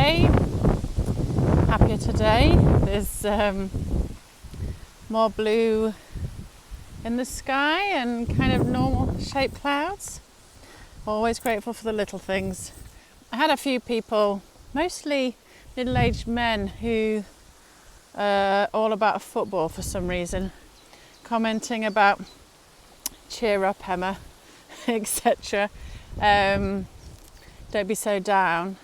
day, happier today. There's more blue in the sky and kind of normal shaped clouds. Always grateful for the little things. I had a few people, mostly middle-aged men, who are all about football for some reason, commenting about cheer up Emma, etc. Don't be so down.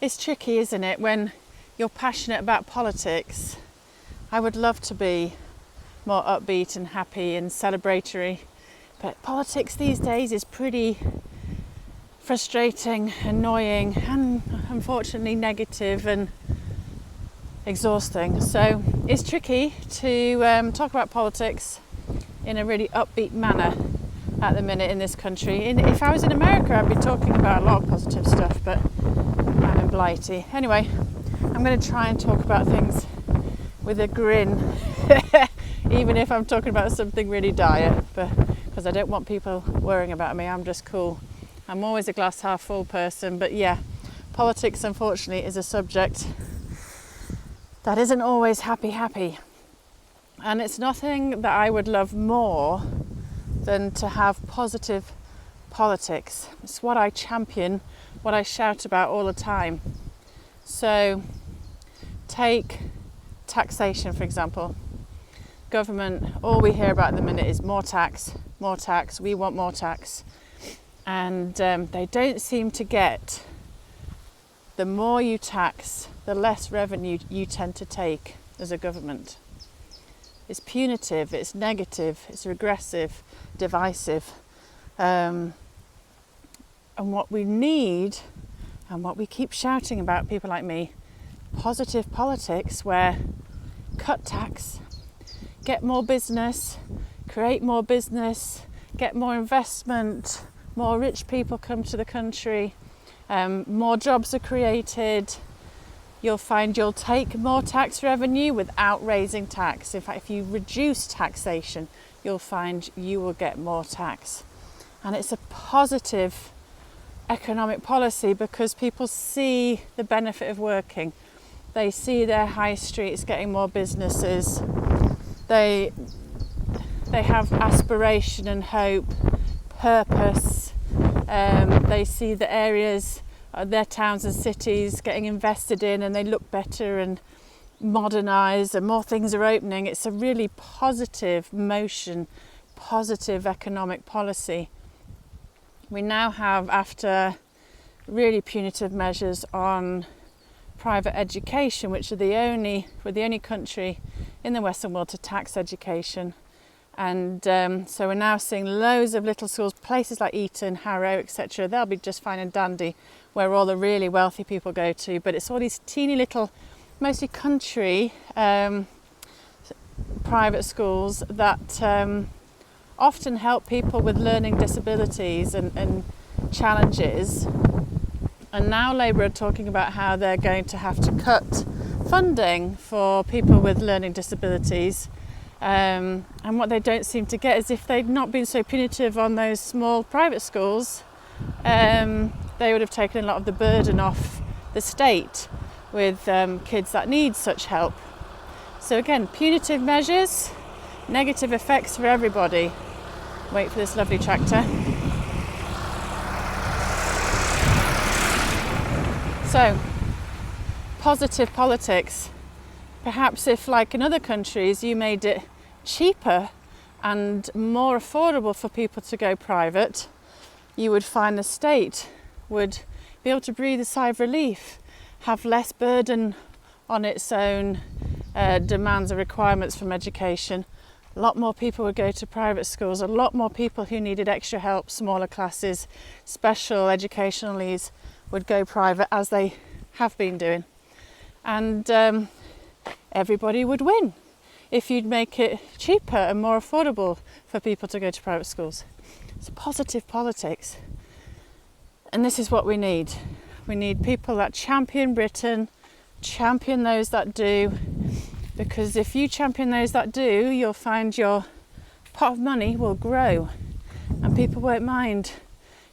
It's tricky, isn't it, when you're passionate about politics? I would love to be more upbeat and happy and celebratory, but politics these days is pretty frustrating, annoying, and unfortunately negative and exhausting. So it's tricky to talk about politics in a really upbeat manner at the minute in this country. If I was in America, I'd be talking about a lot of positive stuff, but I'm in Blighty. Anyway, I'm going to try and talk about things with a grin, even if I'm talking about something really dire, because I don't want people worrying about me. I'm just cool. I'm always a glass half full person, but yeah, politics unfortunately is a subject that isn't always happy. And it's nothing that I would love more than to have positive politics. It's what I champion, what I shout about all the time. So take taxation, for example. Government, all we hear about at the minute is more tax, we want more tax. And they don't seem to get the more you tax, the less revenue you tend to take as a government. It's punitive, it's negative, it's regressive, divisive. And what we need, and what we keep shouting about, people like me, positive politics where cut tax, get more business, create more business, get more investment, more rich people come to the country, more jobs are created. You'll find you'll take more tax revenue without raising tax. In fact, if you reduce taxation, you'll find you will get more tax. And it's a positive economic policy because people see the benefit of working. They see their high streets getting more businesses. They have aspiration and hope, purpose. They see the areas, their towns and cities getting invested in, and they look better and modernised, and more things are opening. It's a really positive motion, positive economic policy. We now have, after really punitive measures on private education, which we're the only country in the Western world to tax education. And so we're now seeing loads of little schools, places like Eton, Harrow, etc. They'll be just fine and dandy, where all the really wealthy people go to. But it's all these teeny little, mostly country private schools that often help people with learning disabilities and challenges. And now Labour are talking about how they're going to have to cut funding for people with learning disabilities. And what they don't seem to get is if they'd not been so punitive on those small private schools, they would have taken a lot of the burden off the state with kids that need such help. So again, punitive measures, negative effects for everybody. Wait for this lovely tractor. So, positive politics. Perhaps if, like in other countries, you made it cheaper and more affordable for people to go private, you would find the state would be able to breathe a sigh of relief, have less burden on its own demands and requirements from education. A lot more people would go to private schools, a lot more people who needed extra help, smaller classes, special educational needs would go private, as they have been doing. And everybody would win if you'd make it cheaper and more affordable for people to go to private schools. It's positive politics. And this is what we need. We need people that champion Britain, champion those that do, because if you champion those that do, you'll find your pot of money will grow and people won't mind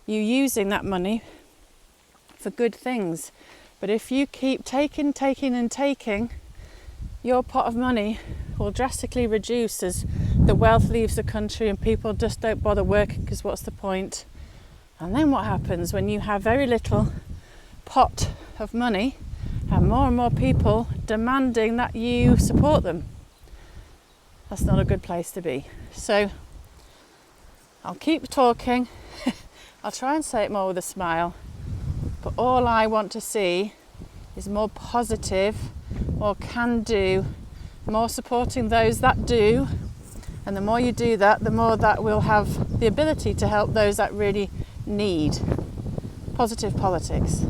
you using that money for good things, But if you keep taking, your pot of money will drastically reduce as the wealth leaves the country and people just don't bother working because what's the point? And then what happens when you have very little pot of money and more people demanding that you support them? That's not a good place to be. So I'll keep talking. I'll try and say it more with a smile. But all I want to see is more positive, more can do, more supporting those that do. And the more you do that, the more that we'll have the ability to help those that really need positive politics.